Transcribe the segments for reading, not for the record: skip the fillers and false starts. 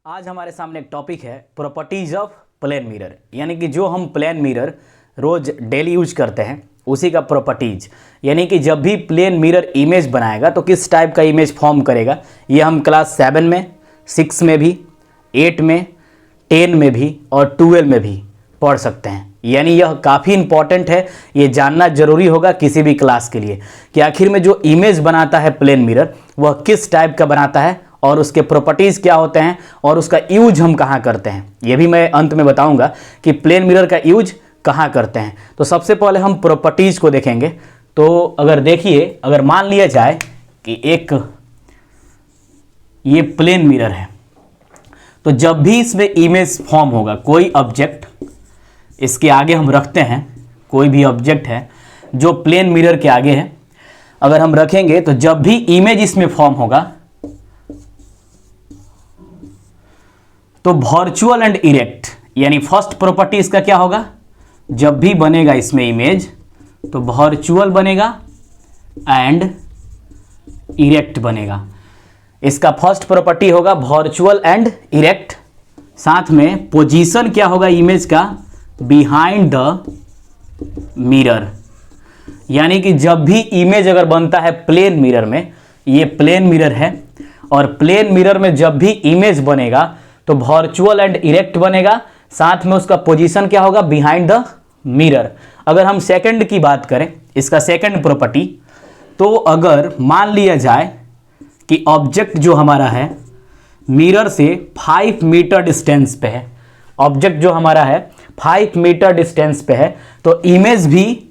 आज हमारे सामने एक टॉपिक है प्रॉपर्टीज ऑफ प्लेन मिरर, यानी कि जो हम प्लेन मिरर रोज डेली यूज करते हैं उसी का प्रॉपर्टीज, यानी कि जब भी प्लेन मिरर इमेज बनाएगा तो किस टाइप का इमेज फॉर्म करेगा। ये हम क्लास 7 में, 6 में भी, 8 में, 10 में भी और 12 में भी पढ़ सकते हैं। यानी यह काफ़ी इंपॉर्टेंट है, ये जानना जरूरी होगा किसी भी क्लास के लिए कि आखिर में जो इमेज बनाता है प्लेन मिरर वह किस टाइप का बनाता है और उसके प्रॉपर्टीज़ क्या होते हैं और उसका यूज हम कहाँ करते हैं। ये भी मैं अंत में बताऊंगा कि प्लेन मिरर का यूज कहाँ करते हैं। तो सबसे पहले हम प्रॉपर्टीज़ को देखेंगे। तो अगर देखिए, अगर मान लिया जाए कि एक ये प्लेन मिरर है, तो जब भी इसमें इमेज फॉर्म होगा, कोई ऑब्जेक्ट इसके आगे हम रखते हैं, कोई भी ऑब्जेक्ट है जो प्लेन मिरर के आगे है, अगर हम रखेंगे तो जब भी इमेज इसमें फॉर्म होगा तो वर्चुअल एंड इरेक्ट, यानी फर्स्ट प्रॉपर्टी इसका क्या होगा, जब भी बनेगा इसमें इमेज तो वर्चुअल बनेगा एंड इरेक्ट बनेगा। इसका फर्स्ट प्रॉपर्टी होगा वर्चुअल एंड इरेक्ट। साथ में पोजीशन क्या होगा इमेज का, बिहाइंड द मिरर, यानी कि जब भी इमेज अगर बनता है प्लेन मिरर में, ये प्लेन मिरर है और प्लेन मिरर में जब भी इमेज बनेगा तो वर्चुअल एंड इरेक्ट बनेगा। साथ में उसका पोजीशन क्या होगा, बिहाइंड द मिरर। अगर हम सेकंड की बात करें, इसका सेकंड प्रॉपर्टी, तो अगर मान लिया जाए कि ऑब्जेक्ट जो हमारा है मिरर से 5 मीटर डिस्टेंस पे है, ऑब्जेक्ट जो हमारा है 5 मीटर डिस्टेंस पे है, तो इमेज भी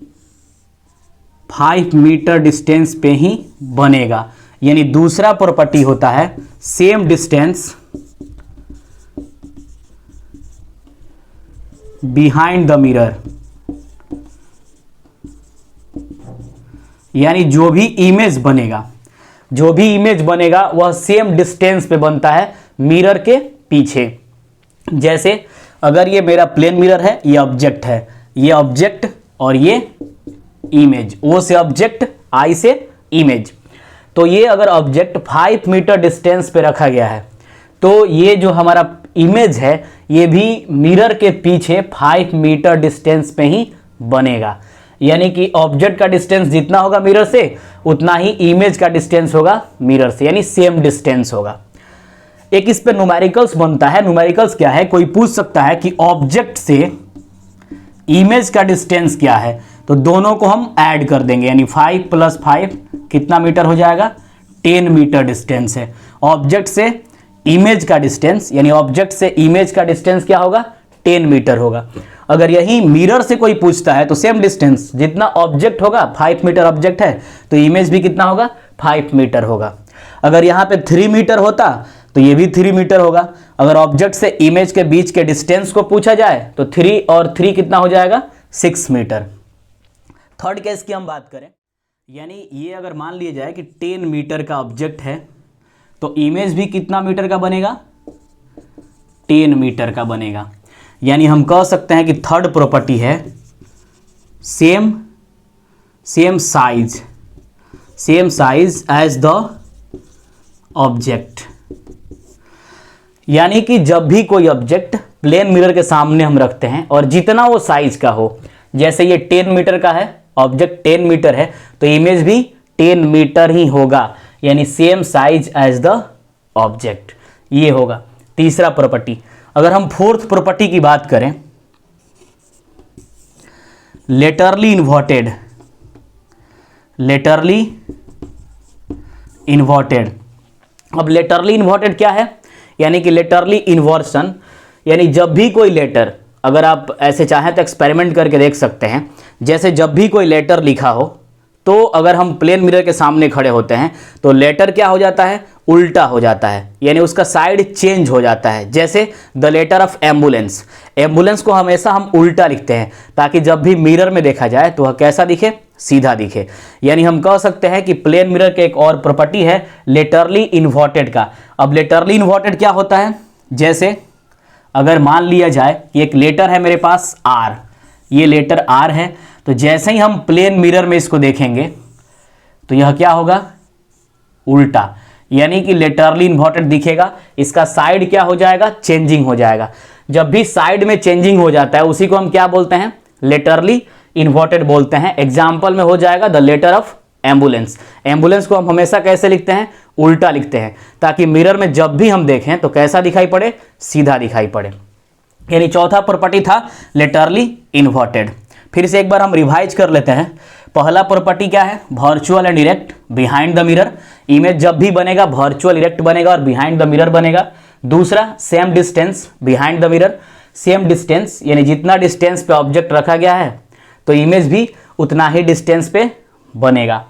5 मीटर डिस्टेंस पे ही बनेगा। यानी दूसरा प्रॉपर्टी होता है same distance behind the mirror, यानी जो भी इमेज बनेगा वह सेम डिस्टेंस पे बनता है मिरर के पीछे। जैसे अगर ये मेरा प्लेन मिरर है, ये ऑब्जेक्ट है, ये ऑब्जेक्ट और ये इमेज, ओ से ऑब्जेक्ट, आई से इमेज। तो ये अगर ऑब्जेक्ट 5 मीटर डिस्टेंस पे रखा गया है तो ये जो हमारा इमेज है ये भी मिरर के पीछे 5 मीटर डिस्टेंस पे ही बनेगा। यानी कि ऑब्जेक्ट का डिस्टेंस जितना होगा मिरर से उतना ही इमेज का डिस्टेंस होगा मिरर से, यानी सेम डिस्टेंस होगा। एक इस पे न्यूमेरिकल्स बनता है। न्यूमेरिकल्स क्या है, कोई पूछ सकता है कि ऑब्जेक्ट से इमेज का डिस्टेंस क्या है, तो दोनों को हम ऐड कर देंगे, यानी 5 + 5 कितना मीटर हो जाएगा, 10 मीटर डिस्टेंस है। ऑब्जेक्ट से इमेज का डिस्टेंस, यानी ऑब्जेक्ट से इमेज का डिस्टेंस क्या होगा, 10 मीटर होगा। अगर यही मिरर से कोई पूछता है तो सेम डिस्टेंस, जितना ऑब्जेक्ट होगा 5 मीटर ऑब्जेक्ट है तो इमेज भी कितना होगा, 5 मीटर होगा। अगर यहाँ पे 3 मीटर होता तो ये भी 3 मीटर होगा। अगर ऑब्जेक्ट से इमेज के बीच के डिस्टेंस को पूछा जाए तो 3 और 3 कितना हो जाएगा, 6 मीटर। थर्ड केस की हम बात करें, यानी ये अगर मान लिया जाए कि 10 मीटर का ऑब्जेक्ट है तो इमेज भी कितना मीटर का बनेगा, 10 मीटर का बनेगा। यानी हम कह सकते हैं कि थर्ड प्रॉपर्टी है same size as the object, यानी कि जब भी कोई ऑब्जेक्ट प्लेन मिरर के सामने हम रखते हैं और जितना वो साइज का हो, जैसे ये 10 मीटर का है, ऑब्जेक्ट 10 मीटर है तो इमेज भी 10 मीटर ही होगा, यानी same size as the object, ये होगा तीसरा प्रॉपर्टी। अगर हम फोर्थ प्रॉपर्टी की बात करें, लेटरली इन्वर्टेड, अब लेटरली इन्वर्टेड क्या है, यानी कि लेटरली इन्वर्सन, यानी जब भी कोई लेटर, अगर आप ऐसे चाहें तो एक्सपेरिमेंट करके देख सकते हैं, जैसे जब भी कोई लेटर लिखा हो तो अगर हम प्लेन मिरर के सामने खड़े होते हैं तो लेटर क्या हो जाता है, उल्टा हो जाता है, यानी उसका साइड चेंज हो जाता है। जैसे the letter of ambulance, ambulance को हमेशा हम उल्टा लिखते हैं ताकि जब भी मिरर में देखा जाए तो वह कैसा दिखे, सीधा दिखे। यानी हम कह सकते हैं कि प्लेन मिरर के एक और प्रॉपर्टी है लेटरली इन्वर्टेड का। अब लेटरली इन्वर्टेड क्या होता है, जैसे अगर मान लिया जाए कि एक लेटर है मेरे पास आर, ये लेटर आर है, तो जैसे ही हम प्लेन मिरर में इसको देखेंगे तो यह क्या होगा, उल्टा, यानी कि लेटरली इन्वर्टेड दिखेगा। इसका साइड क्या हो जाएगा, चेंजिंग हो जाएगा। जब भी साइड में चेंजिंग हो जाता है उसी को हम क्या बोलते हैं, लेटरली इन्वर्टेड बोलते हैं। एग्जाम्पल में हो जाएगा the letter of ambulance. Ambulance को हम हमेशा कैसे लिखते हैं, उल्टा लिखते हैं, ताकि मिरर में जब भी हम देखें तो कैसा दिखाई पड़े, सीधा दिखाई पड़े। यानी चौथा प्रॉपर्टी था लेटरली इन्वर्टेड। फिर से एक बार हम रिवाइज कर लेते हैं। पहला प्रॉपर्टी क्या है, virtual and erect behind the mirror. Image जब भी बनेगा वर्चुअल इरेक्ट बनेगा और बिहाइंड द मिरर बनेगा। दूसरा same distance behind the mirror. Same distance यानी जितना डिस्टेंस पे ऑब्जेक्ट रखा गया है तो इमेज भी उतना ही डिस्टेंस पे बनेगा।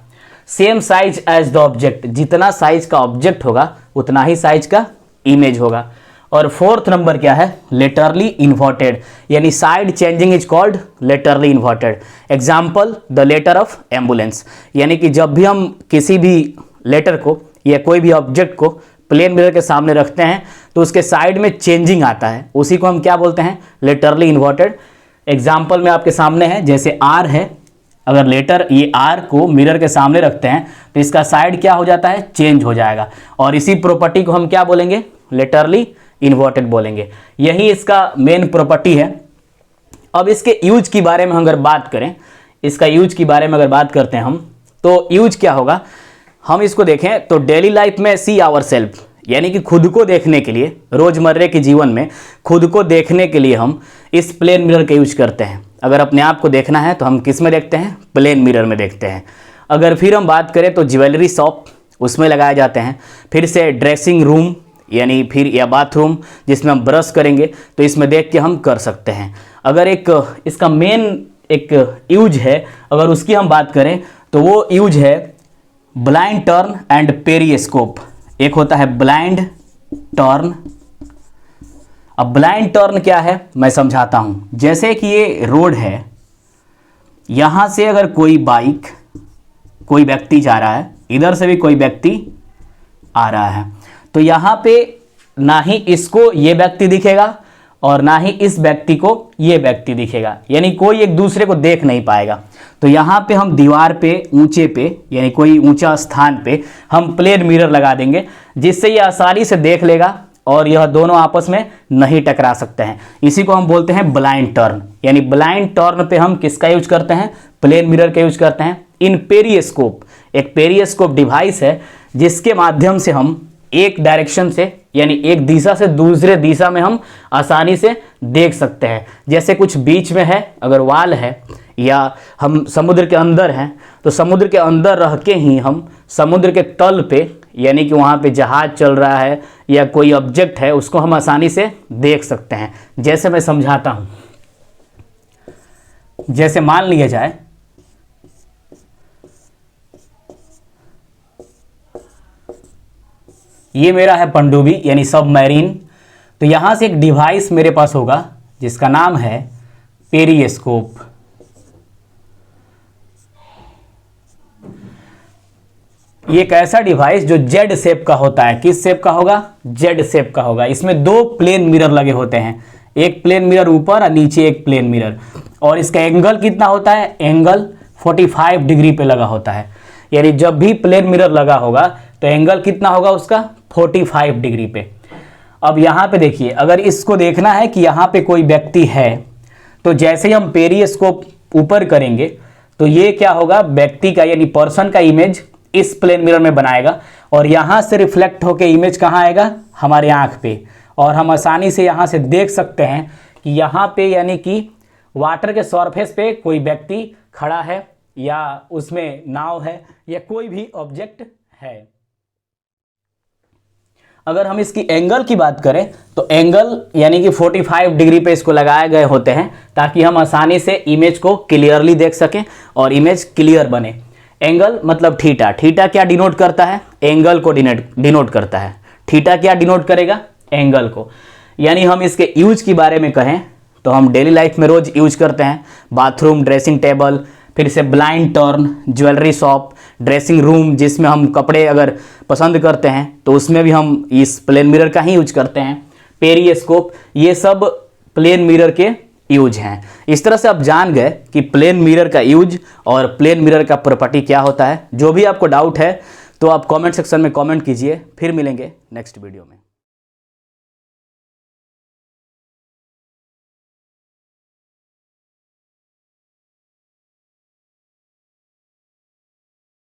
Same size as the object, जितना साइज का ऑब्जेक्ट होगा उतना ही साइज का इमेज होगा। और फोर्थ नंबर क्या है, लेटरली इन्वर्टेड, यानी side changing is called laterally inverted. Example the letter of ambulance, यानी कि जब भी हम किसी भी लेटर को या कोई भी ऑब्जेक्ट को प्लेन मिरर के सामने रखते हैं तो उसके साइड में चेंजिंग आता है, उसी को हम क्या बोलते हैं, लेटरली इन्वर्टेड। एग्जाम्पल में आपके सामने है, जैसे आर है, अगर लेटर ये आर को मिरर के सामने रखते हैं तो इसका साइड क्या हो जाता है, चेंज हो जाएगा। और इसी प्रॉपर्टी को हम क्या बोलेंगे, लेटरली इन्वर्टेड बोलेंगे। यही इसका मेन प्रॉपर्टी है। अब इसके यूज की बारे में अगर बात करें, इसका यूज की बारे में अगर बात करते हैं हम, तो यूज क्या होगा, हम इसको देखें तो डेली लाइफ में सी आवर सेल्फ, यानी कि खुद को देखने के लिए, रोजमर्रे के जीवन में खुद को देखने के लिए हम इस प्लेन मिरर का यूज करते हैं। अगर अपने आप को देखना है तो हम किस में देखते हैं, प्लेन मिरर में देखते हैं। अगर फिर हम बात करें तो ज्वेलरी शॉप, उसमें लगाए जाते हैं। फिर से ड्रेसिंग रूम यानी फिर या बाथरूम जिसमें हम ब्रश करेंगे तो इसमें देख के हम कर सकते हैं। अगर एक इसका मेन एक यूज है, अगर उसकी हम बात करें तो वो यूज है ब्लाइंड टर्न एंड पेरिस्कोप। एक होता है ब्लाइंड टर्न। अब ब्लाइंड टर्न क्या है मैं समझाता हूँ। जैसे कि ये रोड है, यहाँ से अगर कोई बाइक, कोई व्यक्ति जा रहा है, इधर से भी कोई व्यक्ति आ रहा है, तो यहाँ पे ना ही इसको ये व्यक्ति दिखेगा और ना ही इस व्यक्ति को ये व्यक्ति दिखेगा, यानी कोई एक दूसरे को देख नहीं पाएगा। तो यहाँ पे हम दीवार पे ऊंचे पे यानी कोई ऊंचा स्थान पे हम प्लेन मिरर लगा देंगे, जिससे ये आसानी से देख लेगा और यह दोनों आपस में नहीं टकरा सकते हैं। इसी को हम बोलते हैं ब्लाइंड टर्न। यानी ब्लाइंड टर्न पे हम किसका यूज करते हैं, प्लेन मिरर का यूज करते हैं। इन पेरिस्कोप, एक पेरिस्कोप डिवाइस है जिसके माध्यम से हम एक डायरेक्शन से यानी एक दिशा से दूसरे दिशा में हम आसानी से देख सकते हैं। जैसे कुछ बीच में है, अगर वाल है, या हम समुद्र के अंदर हैं तो समुद्र के अंदर रह के ही हम समुद्र के तल पे यानी कि वहाँ पे जहाज चल रहा है या कोई ऑब्जेक्ट है उसको हम आसानी से देख सकते हैं। जैसे मैं समझाता हूँ, जैसे मान लिया जाए ये मेरा है पनडुब्बी यानी सबमरीन, तो यहाँ से एक डिवाइस मेरे पास होगा जिसका नाम है पेरिस्कोप। ये एक ऐसा डिवाइस जो जेड शेप का होता है। किस शेप का होगा, जेड शेप का होगा। इसमें दो प्लेन मिरर लगे होते हैं, एक प्लेन मिरर ऊपर और नीचे एक प्लेन मिरर। और इसका एंगल कितना होता है, एंगल 45 डिग्री पे लगा होता है। यानी जब भी प्लेन मिरर लगा होगा तो एंगल कितना होगा उसका, 45 डिग्री पे। अब यहाँ पे देखिए, अगर इसको देखना है कि यहाँ पे कोई व्यक्ति है तो जैसे ही हम पेरिस्कोप ऊपर करेंगे तो ये क्या होगा, व्यक्ति का यानी पर्सन का इमेज इस प्लेन मिरर में बनाएगा और यहाँ से रिफ्लेक्ट होकर इमेज कहाँ आएगा, हमारे आँख पे। और हम आसानी से यहाँ से देख सकते हैं कि यहाँ पे यानी कि वाटर के सरफेस पे कोई व्यक्ति खड़ा है या उसमें नाव है या कोई भी ऑब्जेक्ट है। अगर हम इसकी एंगल की बात करें तो एंगल यानी कि 45 डिग्री पे इसको लगाए गए होते हैं ताकि हम आसानी से इमेज को क्लियरली देख सकें और इमेज क्लियर बने। एंगल मतलब थीटा। थीटा क्या डिनोट करता है, एंगल को डिनोट करता है। थीटा क्या डिनोट करेगा, एंगल को। यानी हम इसके यूज के बारे में कहें तो हम डेली लाइफ में रोज यूज करते हैं। बाथरूम, ड्रेसिंग टेबल, फिर से blind turn, jewellery shop, dressing room जिसमें हम कपड़े अगर पसंद करते हैं तो उसमें भी हम इस प्लेन मिरर का ही यूज करते हैं। पेरिस्कोप, ये सब प्लेन मिरर के यूज हैं। इस तरह से आप जान गए कि प्लेन मिरर का यूज और प्लेन मिरर का प्रॉपर्टी क्या होता है। जो भी आपको डाउट है तो आप कमेंट सेक्शन में कमेंट कीजिए। फिर मिलेंगे नेक्स्ट वीडियो में।